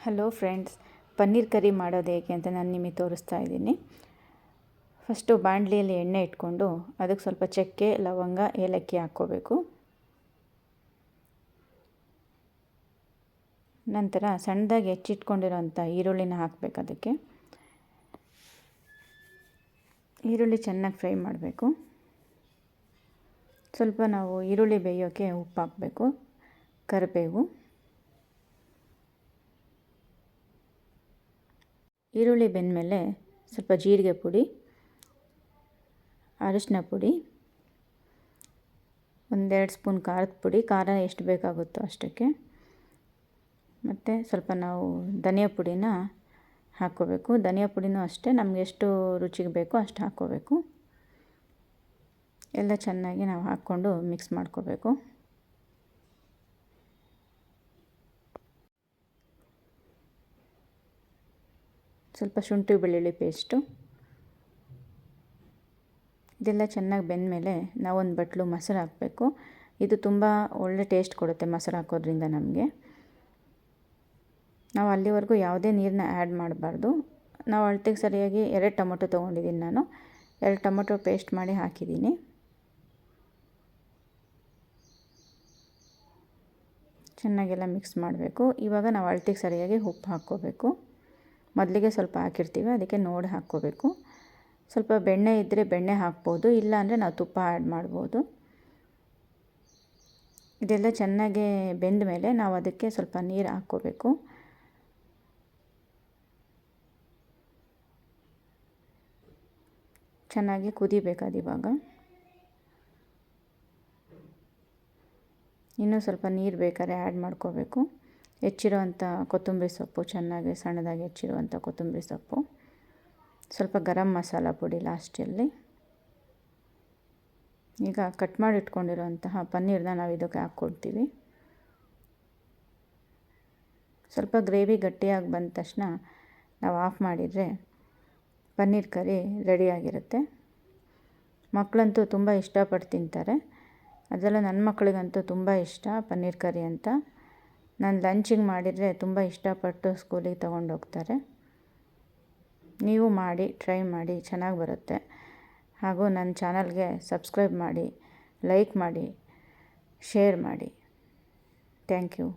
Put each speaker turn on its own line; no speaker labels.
Hello friends, paneer ಕರಿ ಮಾಡೋದು ಹೇಗೆ ಅಂತ ನಾನು ನಿಮಗೆ ತೋರಿಸ್ತಾ ಇದ್ದೀನಿ. ಫಸ್ಟು ಬಾಣಲಿಯಲ್ಲಿ ಎಣ್ಣೆ ಇಟ್ಕೊಂಡು ಅದಕ್ಕೆ ಸ್ವಲ್ಪ ಚಕ್ಕೆ, ಲವಂಗ, ಏಲಕ್ಕಿ ಹಾಕ್ಕೋಬೇಕು. ನಂತರ ಸಣ್ಣದಾಗಿ ಹೆಚ್ಚಿಟ್ಕೊಂಡಿರೋಂಥ ಈರುಳ್ಳಿನ ಹಾಕಬೇಕು. ಅದಕ್ಕೆ ಈರುಳ್ಳಿ ಚೆನ್ನಾಗಿ ಫ್ರೈ ಮಾಡಬೇಕು. ಸ್ವಲ್ಪ ನಾವು ಈರುಳ್ಳಿ ಬೇಯೋಕ್ಕೆ ಉಪ್ಪು ಹಾಕಬೇಕು, ಕರಿಬೇವು. ಈರುಳ್ಳಿ ಬೆಂದಮೇಲೆ ಸ್ವಲ್ಪ ಜೀರಿಗೆ ಪುಡಿ, ಅರಿಶಿನ ಪುಡಿ, 1-2 ಸ್ಪೂನ್ ಖಾರದ ಪುಡಿ, ಖಾರ ಎಷ್ಟು ಬೇಕಾಗುತ್ತೋ ಅಷ್ಟಕ್ಕೆ, ಮತ್ತು ಸ್ವಲ್ಪ ನಾವು ಧನಿಯಾ ಪುಡಿನ ಹಾಕ್ಕೋಬೇಕು. ಧನಿಯಾ ಪುಡಿನೂ ಅಷ್ಟೇ ನಮಗೆ ಎಷ್ಟು ರುಚಿಗೆ ಬೇಕೋ ಅಷ್ಟು ಹಾಕ್ಕೋಬೇಕು. ಎಲ್ಲ ಚೆನ್ನಾಗಿ ನಾವು ಹಾಕ್ಕೊಂಡು ಮಿಕ್ಸ್ ಮಾಡ್ಕೋಬೇಕು. ಸ್ವಲ್ಪ ಶುಂಠಿ ಬೆಳ್ಳುಳ್ಳಿ ಪೇಸ್ಟು, ಇದೆಲ್ಲ ಚೆನ್ನಾಗಿ ಬೆಂದಮೇಲೆ ನಾವೊಂದು ಬಟ್ಲು ಮೊಸರು ಹಾಕಬೇಕು. ಇದು ತುಂಬ ಒಳ್ಳೆ ಟೇಸ್ಟ್ ಕೊಡುತ್ತೆ ಮೊಸರು ಹಾಕೋದ್ರಿಂದ ನಮಗೆ. ನಾವು ಅಲ್ಲಿವರೆಗೂ ಯಾವುದೇ ನೀರನ್ನ ಆ್ಯಡ್ ಮಾಡಬಾರ್ದು. ನಾವು ಅಳತೆಗೆ ಸರಿಯಾಗಿ 2 ಟೊಮೊಟೊ ತೊಗೊಂಡಿದ್ದೀನಿ. ನಾನು 2 ಟೊಮೊಟೊ ಪೇಸ್ಟ್ ಮಾಡಿ ಹಾಕಿದ್ದೀನಿ. ಚೆನ್ನಾಗೆಲ್ಲ ಮಿಕ್ಸ್ ಮಾಡಬೇಕು. ಇವಾಗ ನಾವು ಅಳತೆಗೆ ಸರಿಯಾಗಿ ಉಪ್ಪು ಹಾಕ್ಕೋಬೇಕು. ಮೊದಲಿಗೆ ಸ್ವಲ್ಪ ಹಾಕಿರ್ತೀವಿ, ಅದಕ್ಕೆ ನೋಡಿ ಹಾಕ್ಕೋಬೇಕು. ಸ್ವಲ್ಪ ಬೆಣ್ಣೆ ಇದ್ದರೆ ಬೆಣ್ಣೆ ಹಾಕ್ಬೋದು, ಇಲ್ಲ ಅಂದರೆ ನಾವು ತುಪ್ಪ ಆ್ಯಡ್ ಮಾಡ್ಬೋದು. ಇದೆಲ್ಲ ಚೆನ್ನಾಗಿ ಬೆಂದ ಮೇಲೆ ನಾವು ಅದಕ್ಕೆ ಸ್ವಲ್ಪ ನೀರು ಹಾಕ್ಕೋಬೇಕು. ಚೆನ್ನಾಗಿ ಕುದಿಬೇಕು ಅದು. ಇವಾಗ ಇನ್ನೂ ಸ್ವಲ್ಪ ನೀರು ಬೇಕಾದ್ರೆ ಆ್ಯಡ್ ಮಾಡ್ಕೋಬೇಕು. ಹೆಚ್ಚಿರೋವಂಥ ಕೊತ್ತಂಬರಿ ಸೊಪ್ಪು, ಚೆನ್ನಾಗಿ ಸಣ್ಣದಾಗಿ ಹೆಚ್ಚಿರುವಂಥ ಕೊತ್ತಂಬರಿ ಸೊಪ್ಪು, ಸ್ವಲ್ಪ ಗರಂ ಮಸಾಲ ಪುಡಿ ಲಾಸ್ಟಲ್ಲಿ. ಈಗ ಕಟ್ ಮಾಡಿ ಇಟ್ಕೊಂಡಿರುವಂತಹ ಪನ್ನೀರನ್ನ ನಾವು ಇದಕ್ಕೆ ಹಾಕ್ಕೊಳ್ತೀವಿ. ಸ್ವಲ್ಪ ಗ್ರೇವಿ ಗಟ್ಟಿಯಾಗಿ ಬಂದ ತಕ್ಷಣ ನಾವು ಆಫ್ ಮಾಡಿದರೆ ಪನ್ನೀರ್ ಕರಿ ರೆಡಿಯಾಗಿರುತ್ತೆ. ಮಕ್ಕಳಂತೂ ತುಂಬ ಇಷ್ಟಪಟ್ಟು ತಿಂತಾರೆ. ಅದರಲ್ಲೂ ನನ್ನ ಮಕ್ಕಳಿಗಂತೂ ತುಂಬ ಇಷ್ಟ ಪನ್ನೀರ್ ಕರಿ ಅಂತ. ನಾನು ಲಂಚಿಗೆ ಮಾಡಿದರೆ ತುಂಬ ಇಷ್ಟಪಟ್ಟು ಸ್ಕೂಲಿಗೆ ತೊಗೊಂಡೋಗ್ತಾರೆ. ನೀವು ಮಾಡಿ, ಟ್ರೈ ಮಾಡಿ, ಚೆನ್ನಾಗಿ ಬರುತ್ತೆ. ಹಾಗೂ ನನ್ನ ಚಾನಲ್ಗೆ ಸಬ್ಸ್ಕ್ರೈಬ್ ಮಾಡಿ, ಲೈಕ್ ಮಾಡಿ, ಶೇರ್ ಮಾಡಿ. Thank you.